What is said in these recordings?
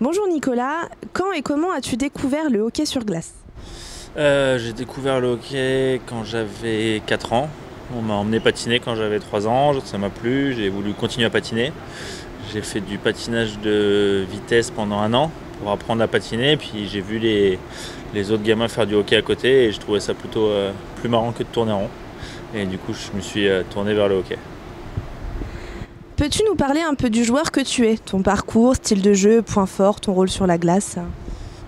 Bonjour Nicolas, quand et comment as-tu découvert le hockey sur glace? J'ai découvert le hockey quand j'avais 4 ans. On m'a emmené patiner quand j'avais 3 ans, ça m'a plu, j'ai voulu continuer à patiner. J'ai fait du patinage de vitesse pendant 1 an pour apprendre à patiner, puis j'ai vu les autres gamins faire du hockey à côté et je trouvais ça plutôt plus marrant que de tourner en rond. Et du coup je me suis tourné vers le hockey. Peux-tu nous parler un peu du joueur que tu es? Ton parcours, style de jeu, points forts, ton rôle sur la glace?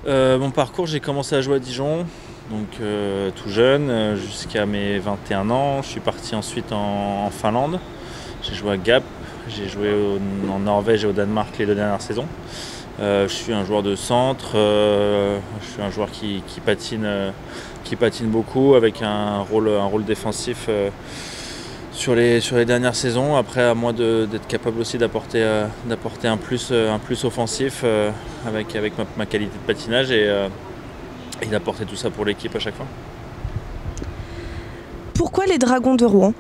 Mon parcours, j'ai commencé à jouer à Dijon, donc tout jeune, jusqu'à mes 21 ans. Je suis parti ensuite en Finlande. J'ai joué à Gap, j'ai joué en Norvège et au Danemark les 2 dernières saisons. Je suis un joueur de centre, je suis un joueur qui patine beaucoup avec un rôle défensif sur les dernières saisons. Après, à moi d'être capable aussi d'apporter un plus offensif avec ma qualité de patinage et d'apporter tout ça pour l'équipe à chaque fois. Pourquoi les Dragons de Rouen?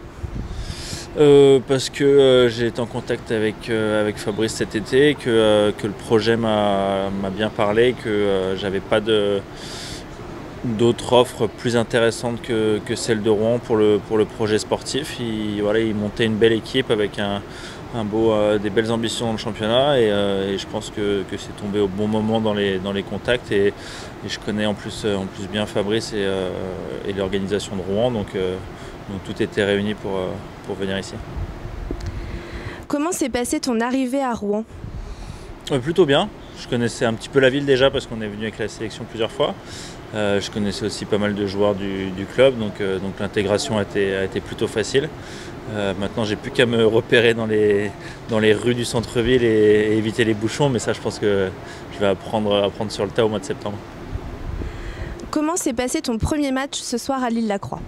Parce que j'ai été en contact avec Fabrice cet été, que le projet m'a bien parlé, que j'avais pas d'autres offres plus intéressantes que celle de Rouen pour le projet sportif. Il montait une belle équipe avec des belles ambitions dans le championnat et je pense que c'est tombé au bon moment dans les contacts et je connais en plus bien Fabrice et l'organisation de Rouen, donc tout était réuni pour venir ici. Comment s'est passée ton arrivée à Rouen? Plutôt bien. Je connaissais un petit peu la ville déjà parce qu'on est venu avec la sélection plusieurs fois. Je connaissais aussi pas mal de joueurs du club, donc l'intégration a été plutôt facile. Maintenant, j'ai plus qu'à me repérer dans les rues du centre-ville et éviter les bouchons, mais ça, je pense que je vais apprendre sur le tas au mois de septembre. Comment s'est passé ton premier match ce soir à l'Île-la-Croix?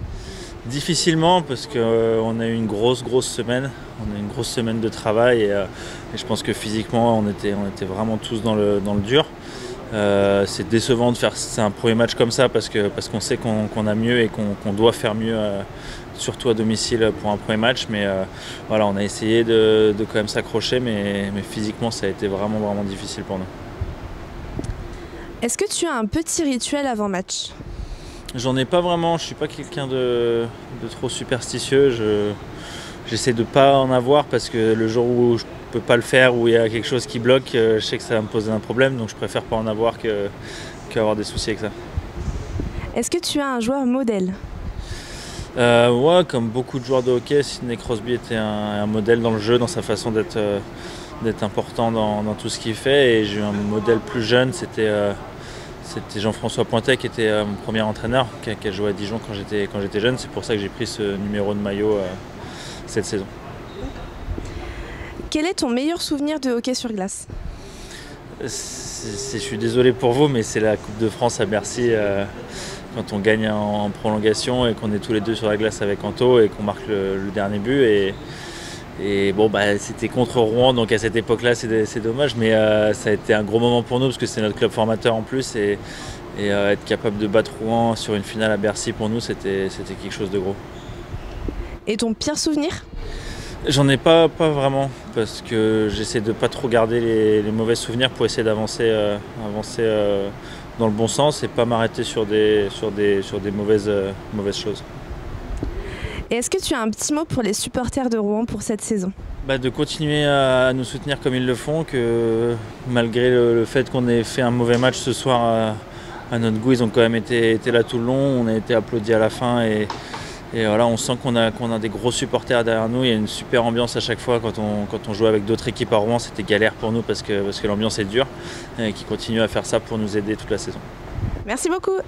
Difficilement parce qu'on a eu une grosse semaine, on a eu une grosse semaine de travail et je pense que physiquement on était vraiment tous dans le dur. C'est décevant de faire un premier match comme ça parce qu'on sait qu'on a mieux et qu'on doit faire mieux, surtout à domicile pour un premier match. Mais voilà, on a essayé de quand même s'accrocher, mais physiquement ça a été vraiment difficile pour nous. Est-ce que tu as un petit rituel avant match? J'en ai pas vraiment, je suis pas quelqu'un de trop superstitieux. J'essaie de pas en avoir parce que le jour où je peux pas le faire, où il y a quelque chose qui bloque, je sais que ça va me poser un problème, donc je préfère pas en avoir qu'avoir des soucis avec ça. Est-ce que tu as un joueur modèle? Ouais, comme beaucoup de joueurs de hockey, Sidney Crosby était un modèle dans le jeu, dans sa façon d'être important dans tout ce qu'il fait. Et j'ai eu un modèle plus jeune, c'était Jean-François Pointet qui était mon premier entraîneur, qui a joué à Dijon quand j'étais jeune. C'est pour ça que j'ai pris ce numéro de maillot cette saison. Quel est ton meilleur souvenir de hockey sur glace? Je suis désolé pour vous, mais c'est la Coupe de France à Bercy, quand on gagne en prolongation et qu'on est tous les deux sur la glace avec Anto et qu'on marque le dernier but. Et bon, c'était contre Rouen, donc à cette époque-là, c'est dommage, mais ça a été un gros moment pour nous parce que c'est notre club formateur en plus. Et être capable de battre Rouen sur une finale à Bercy, pour nous, c'était quelque chose de gros. Et ton pire souvenir? J'en ai pas vraiment, parce que j'essaie de pas trop garder les mauvais souvenirs pour essayer d'avancer dans le bon sens et pas m'arrêter sur des mauvaises choses. Et est-ce que tu as un petit mot pour les supporters de Rouen pour cette saison? De continuer à nous soutenir comme ils le font, que malgré le fait qu'on ait fait un mauvais match ce soir à notre goût, ils ont quand même été là tout le long, on a été applaudis à la fin et voilà, on sent qu'on a des gros supporters derrière nous. Il y a une super ambiance à chaque fois quand on joue avec d'autres équipes à Rouen. C'était galère pour nous parce que l'ambiance est dure et qu'ils continuent à faire ça pour nous aider toute la saison. Merci beaucoup.